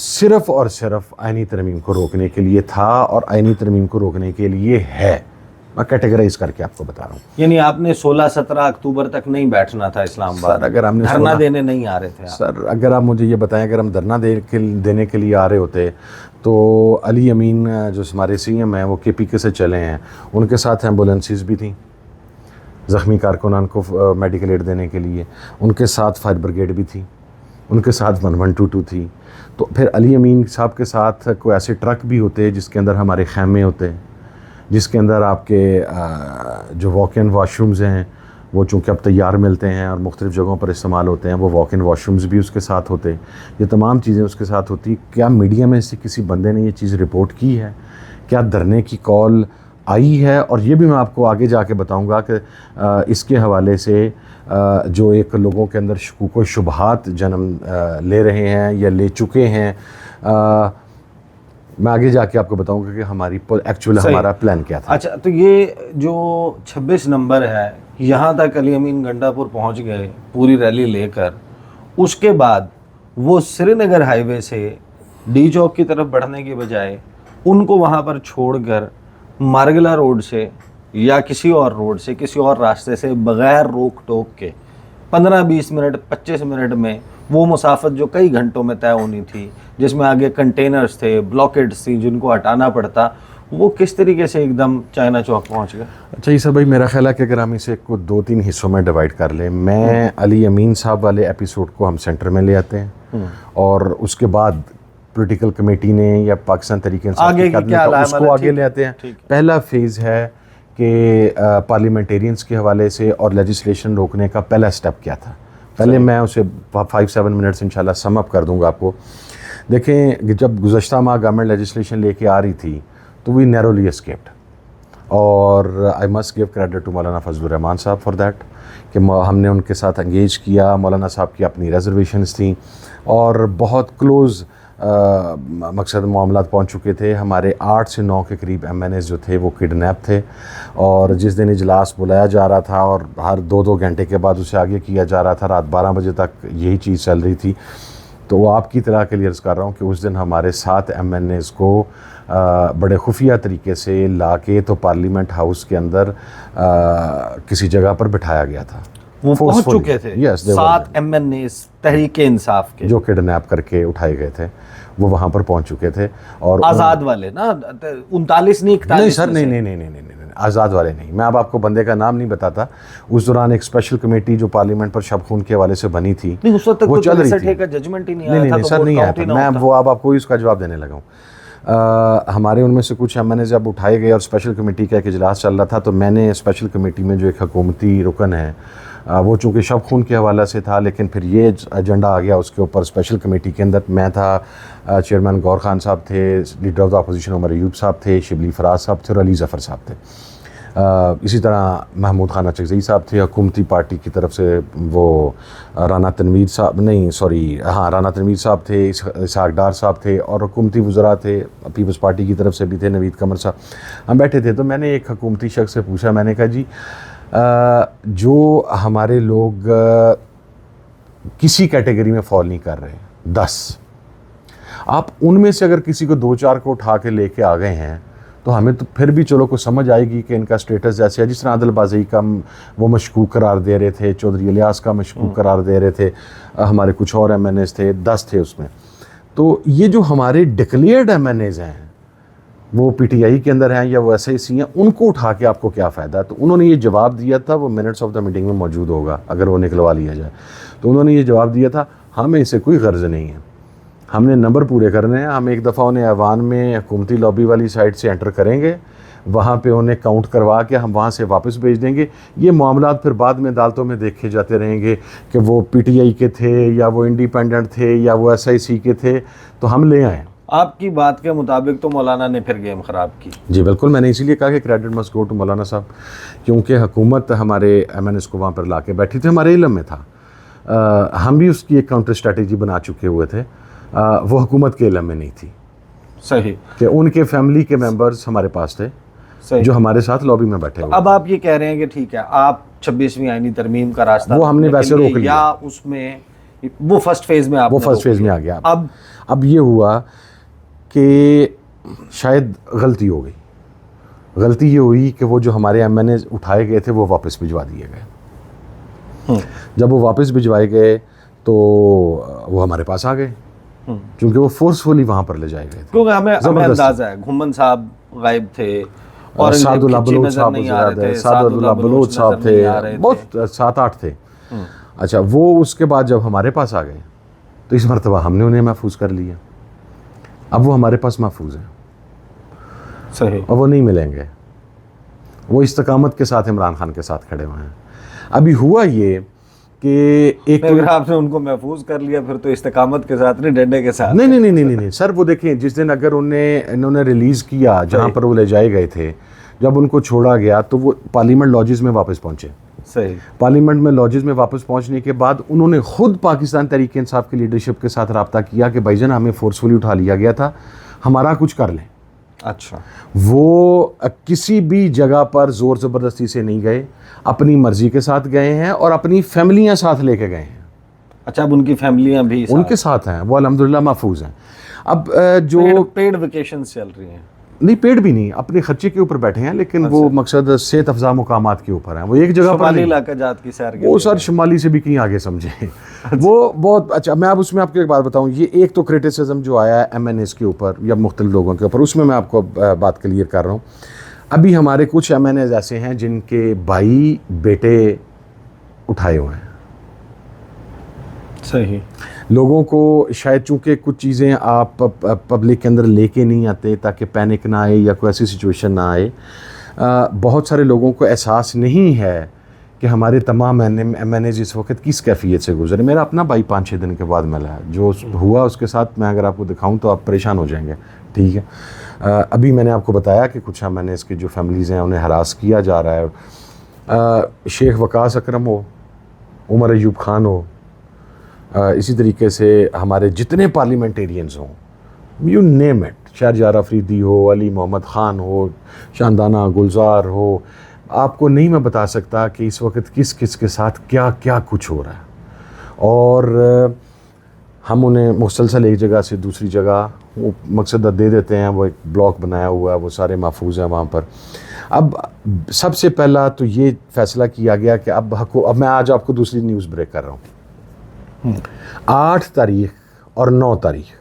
صرف اور صرف آئینی ترمیم کو روکنے کے لیے تھا اور آئینی ترمیم کو روکنے کے لیے ہے. میں کیٹیگرائز کر کے آپ کو بتا رہا ہوں. یعنی آپ نے 16-17 اکتوبر تک نہیں بیٹھنا تھا اسلام آباد, اگر ہم نے دھرنا دینے نہیں آ رہے تھے آپ. سر اگر آپ مجھے یہ بتائیں, اگر ہم دھرنا دینے کے لیے آ رہے ہوتے تو علی امین جو ہمارے سی ایم ہیں وہ کے پی کے سے چلے ہیں, ان کے ساتھ ایمبولینسز بھی تھیں زخمی کارکنان کو میڈیکل ایڈ دینے کے لیے, ان کے ساتھ فائر بریگیڈ بھی تھی, ان کے ساتھ 1122 تھی. تو پھر علی امین صاحب کے ساتھ کوئی ایسے ٹرک بھی ہوتے جس کے اندر ہمارے خیمے ہوتے, جس کے اندر آپ کے جو واک ان واش رومز ہیں وہ چونکہ اب تیار ملتے ہیں اور مختلف جگہوں پر استعمال ہوتے ہیں, وہ واک ان واش رومز بھی اس کے ساتھ ہوتے. یہ تمام چیزیں اس کے ساتھ ہوتی. کیا میڈیا میں سے کسی بندے نے یہ چیز رپورٹ کی ہے؟ کیا دھرنے کی کال آئی ہے؟ اور یہ بھی میں آپ کو آگے جا کے بتاؤں گا کہ اس کے حوالے سے جو ایک لوگوں کے اندر شکوک و شبہات جنم لے رہے ہیں یا لے چکے ہیں, میں آگے جا کے آپ کو بتاؤں گا کہ ہماری ایکچوئل ہمارا پلان کیا تھا. اچھا, تو یہ جو 26 نمبر ہے یہاں تک علی امین گنڈا پور پہنچ گئے پوری ریلی لے کر, اس کے بعد وہ سری نگر ہائی وے سے ڈی چوک کی طرف بڑھنے کے بجائے ان کو وہاں پر چھوڑ کر مارگلا روڈ سے یا کسی اور روڈ سے کسی اور راستے سے بغیر روک ٹوک کے 15-20 منٹ 25 منٹ میں وہ مسافت جو کئی گھنٹوں میں طے ہونی تھی, جس میں آگے کنٹینرز تھے, بلاکیڈز تھی جن کو ہٹانا پڑتا, وہ کس طریقے سے ایک دم چائنا چوک پہنچ گئے؟ اچھا عیسیٰ بھائی, میرا خیال ہے کہ اگر ہم اسے کو 2-3 حصوں میں ڈیوائڈ کر لیں, میں علی امین صاحب والے ایپیسوڈ کو ہم سینٹر میں لے آتے ہیں اور اس کے بعد پولیٹیکل کمیٹی نے یا پاکستان تحریک انصاف اس کو آگے لے آتے ہیں. پہلا فیز ہے کہ پارلیمنٹیرینز کے حوالے سے اور لیجسلیشن روکنے کا پہلا سٹیپ کیا تھا. پہلے میں اسے 5-7 منٹس انشاءاللہ سم اپ کر دوں گا آپ کو. دیکھیں, جب گزشتہ ماہ گورنمنٹ لیجسلیشن لے کے آ رہی تھی تو وی نیرولی اسکیپڈ, اور I must give credit to Maulana Fazl الرحمان صاحب فار دیٹ کہ ہم نے ان کے ساتھ انگیج کیا. مولانا صاحب کی اپنی ریزرویشنز تھیں اور بہت کلوز مقصد معاملات پہنچ چکے تھے. ہمارے 8 سے 9 کے قریب ایم این ایز جو تھے وہ کڈنیپ تھے, اور جس دن اجلاس بلایا جا رہا تھا اور ہر 2 گھنٹے کے بعد اسے آگے کیا جا رہا تھا, رات 12 بجے تک یہی چیز چل رہی تھی. تو وہ آپ کی اطلاع کے لیے عرض کر رہا ہوں کہ اس دن ہمارے 7 ایم این ایز کو بڑے خفیہ طریقے سے لا کے تو پارلیمنٹ ہاؤس کے اندر کسی جگہ پر بٹھایا گیا تھا. وہ پہنچ چکے تھے 7 M N as Tehreek Insaf کے جو کڈنیپ کر کے اٹھائے گئے تھے, وہ وہاں پر پہنچ چکے تھے. اور آزاد والے نا 39 نہیں 41 نہیں سر, نہیں آزاد والے نہیں. میں اب آپ کو بندے کا نام نہیں بتاتا. اس دوران ایک اسپیشل کمیٹی جو پارلیمنٹ پر شب خون کے حوالے سے بنی تھی وہ چل رہی تھی. ججمنٹ ہی نہیں آیا تھا. نہیں سر, نہیں آیا تھا. میں وہ اب آپ کو اس کا جواب دینے لگا ہوں. ہمارے ان میں سے کچھ ایم این اے جب اٹھائے گئے اور اسپیشل کمیٹی کا ایک اجلاس چل رہا تھا, تو میں نے اسپیشل کمیٹی میں جو ایک حکومتی رکن ہے وہ چونکہ شب خون کے حوالے سے تھا, لیکن پھر یہ ایجنڈا آ گیا اس کے اوپر اسپیشل کمیٹی کے اندر. میں تھا, چیئرمین گور خان صاحب تھے, leader of the opposition Omar Ayub صاحب تھے, شبلی فراز صاحب تھے اور علی ظفر صاحب تھے. اسی طرح محمود خان اچکزئی صاحب تھے حکومتی پارٹی کی طرف سے, وہ رانا تنویر صاحب تھے, اسحاق ڈار صاحب تھے, اور حکومتی وزراء تھے پیپلز پارٹی کی طرف سے بھی تھے, نوید قمر صاحب. ہم بیٹھے تھے تو میں نے ایک حکومتی شخص سے پوچھا, میں نے کہا جی جو ہمارے لوگ کسی کیٹیگری میں فال نہیں کر رہے 10, آپ ان میں سے اگر کسی کو 2-4 کو اٹھا کے لے کے آ گئے ہیں تو ہمیں تو پھر بھی چلو کو سمجھ آئے گی کہ ان کا سٹیٹس جیسے ہے. جس طرح عادل بازئی کا وہ مشکوک قرار دے رہے تھے, چودھری الیاس کا مشکوک قرار دے رہے تھے, ہمارے کچھ اور ایم این ایز تھے, 10 تھے اس میں. تو یہ جو ہمارے ڈکلیئرڈ ایم این ایز ہیں وہ پی ٹی آئی کے اندر ہیں یا وہ ایس آئی سی ہیں, ان کو اٹھا کے آپ کو کیا فائدہ؟ تو انہوں نے یہ جواب دیا تھا, وہ منٹس آف دا میٹنگ میں موجود ہوگا اگر وہ نکلوا لیا جائے. تو انہوں نے یہ جواب دیا تھا, ہمیں اسے کوئی غرض نہیں ہے, ہم نے نمبر پورے کرنے ہیں, ہم ایک دفعہ انہیں ایوان میں حکومتی لابی والی سائڈ سے انٹر کریں گے, وہاں پہ انہیں کاؤنٹ کروا کے ہم وہاں سے واپس بھیج دیں گے. یہ معاملات پھر بعد میں عدالتوں میں دیکھے جاتے رہیں گے کہ وہ پی ٹی آئی کے تھے یا وہ انڈیپینڈنٹ تھے یا وہ ایس آئی سی کے تھے, تو ہم لے آئیں. آپ کی بات کے مطابق تو مولانا نے پھر گیم خراب کی. جی بالکل, میں نے اسی لیے کہا کہ کریڈٹ مسٹ گو ٹو مولانا صاحب, کیونکہ حکومت ہمارے ایم این ایس کو وہاں پر لا کے بیٹھی تھی, ہمارے علم میں تھا. ہم بھی اس کی ایک کاؤنٹر اسٹریٹجی بنا چکے ہوئے تھے, وہ حکومت کے علم میں نہیں تھی. صحیح, کہ ان کے فیملی کے ممبرز ہمارے پاس تھے جو ہمارے ساتھ لابی میں بیٹھے ہوئے. اب آپ یہ کہہ رہے ہیں کہ ٹھیک ہے, آپ 26ویں آئینی ترمیم کا راستہ وہ ہم نے ویسے روک لیا, یا اس میں وہ فرسٹ فیز میں آپ وہ فرسٹ فیز میں آ گیا. اب یہ ہوا کہ شاید غلطی ہو گئی. غلطی یہ ہوئی کہ وہ جو ہمارے ایم این اے اٹھائے گئے تھے وہ واپس بھجوا دیے گئے. جب وہ واپس بھجوائے گئے تو وہ ہمارے پاس آ گئے کیونکہ وہ فورسفلی وہاں پر لے جائے گئے تھے. کیونکہ ہمیں اندازہ ہے گھمن صاحب غائب تھے اور سعد اللہ بلوچ صاحب سعد اللہ بلوچ صاحب تھے, بہت 7-8 تھے. اچھا, وہ اس کے بعد جب ہمارے پاس آ گئے تو اس مرتبہ ہم نے انہیں محفوظ کر لیا. اب وہ ہمارے پاس محفوظ ہیں, صحیح, اور وہ نہیں ملیں گے. وہ استقامت کے ساتھ عمران خان کے ساتھ کھڑے ہوئے ہیں. ابھی ہوا یہ کہ ایک اگر آپ نے ان کو محفوظ کر لیا پھر تو استقامت کے ساتھ نہیں, ڈنڈے کے ساتھ. نہیں سر, وہ دیکھیں جس دن اگر انہوں نے ریلیز کیا جہاں پر وہ لے جائے گئے تھے, جب ان کو چھوڑا گیا تو وہ پارلیمنٹ لاجز میں واپس پہنچے. صحیح, پارلیمنٹ میں لاجز میں واپس پہنچنے کے بعد انہوں نے خود پاکستان تحریک انصاف کی لیڈرشپ کے ساتھ رابطہ کیا کہ بھائی جان ہمیں فورسفلی اٹھا لیا گیا تھا, ہمارا کچھ کر لیں. اچھا, وہ کسی بھی جگہ پر زور زبردستی سے نہیں گئے, اپنی مرضی کے ساتھ گئے ہیں اور اپنی فیملیاں ساتھ لے کے گئے ہیں. اچھا, اب ان کی فیملیاں بھی ان کے ساتھ ہیں, وہ الحمدللہ محفوظ ہیں. اب جو پیڈ ویکیشنز چل رہی ہیں, نہیں پیڈ بھی نہیں, اپنے خرچے کے اوپر بیٹھے ہیں, لیکن وہ مقصد صحت افزا مقامات کے اوپر ہیں. وہ ایک جگہ پر شمالی علاقہ جات کی سیر, وہ سر شمالی سے بھی کہیں آگے سمجھیں. وہ بہت اچھا. میں اب اس میں آپ کو ایک بات بتاؤں, یہ ایک تو کرٹیسزم جو آیا ہے ایم این ایز کے اوپر یا مختلف لوگوں کے اوپر, اس میں آپ کو بات کلیئر کر رہا ہوں. ابھی ہمارے کچھ ایم این ایز ایسے ہیں جن کے بھائی بیٹے اٹھائے ہوئے ہیں. صحیح, لوگوں کو شاید چونکہ کچھ چیزیں آپ پبلک کے اندر لے کے نہیں آتے تاکہ پینک نہ آئے یا کوئی ایسی سچویشن نہ آئے, بہت سارے لوگوں کو احساس نہیں ہے کہ ہمارے تمام ایم این ایز اس وقت کس کیفیت سے گزرے. میرا اپنا بھائی 5-6 دن کے بعد ملا ہے, جو ہوا اس کے ساتھ میں اگر آپ کو دکھاؤں تو آپ پریشان ہو جائیں گے. ٹھیک ہے, ابھی میں نے آپ کو بتایا کہ کچھ ایم این ایز کے جو فیملیز ہیں انہیں ہراس کیا جا رہا ہے. شیخ وقاص اکرم ہو, عمر ایوب خان ہو, اسی طریقے سے ہمارے جتنے پارلیمنٹیرینز ہوں, یو نیم اٹ, شہرجار افریدی ہو, علی محمد خان ہو, شاندانہ گلزار ہو, آپ کو نہیں میں بتا سکتا کہ اس وقت کس کس کے ساتھ کیا کیا کچھ ہو رہا ہے. اور ہم انہیں مسلسل ایک جگہ سے دوسری جگہ وہ مقصد دے دیتے ہیں. وہ ایک بلاک بنایا ہوا ہے, وہ سارے محفوظ ہیں وہاں پر. اب سب سے پہلا تو یہ فیصلہ کیا گیا کہ اب میں آج آپ کو دوسری نیوز بریک کر رہا ہوں. 8 تاریخ اور 9 تاریخ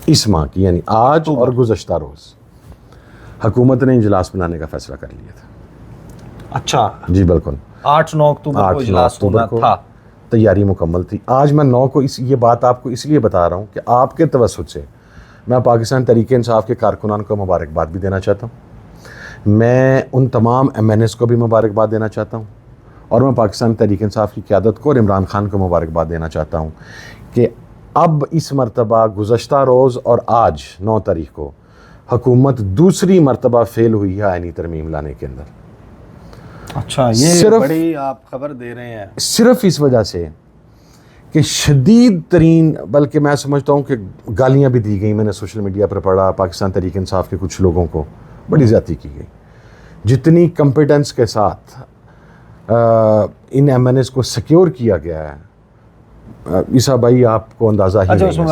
اس ماہ کی, یعنی آج اور گزشتہ روز حکومت نے اجلاس بنانے کا فیصلہ کر لیا تھا. اچھا جی بالکل, 8-9 اکتوبر کو اجلاس ہونا تھا, تیاری مکمل تھی. آج میں 9 کو یہ بات آپ کو اس لیے بتا رہا ہوں کہ آپ کے توسط سے میں پاکستان تحریک انصاف کے کارکنان کو مبارکباد بھی دینا چاہتا ہوں. میں ان تمام ایم این ایس کو بھی مبارکباد دینا چاہتا ہوں, اور میں پاکستان تحریک انصاف کی قیادت کو اور عمران خان کو مبارکباد دینا چاہتا ہوں کہ اب اس مرتبہ گزشتہ روز اور آج 9 تاریخ کو حکومت دوسری مرتبہ فیل ہوئی ہے آئینی ترمیم لانے کے اندر. اچھا, یہ بڑی آپ خبر دے رہے ہیں. صرف اس وجہ سے کہ شدید ترین, بلکہ میں سمجھتا ہوں کہ گالیاں بھی دی گئیں. میں نے سوشل میڈیا پر پڑھا پاکستان تحریک انصاف کے کچھ لوگوں کو بڑی زیادتی کی گئی. جتنی کمپیٹنس کے ساتھ ان ایم این ایز کو سیکیور کیا گیا ہے, عیسیٰ بھائی آپ کو اندازہ ہی نہیں ہے.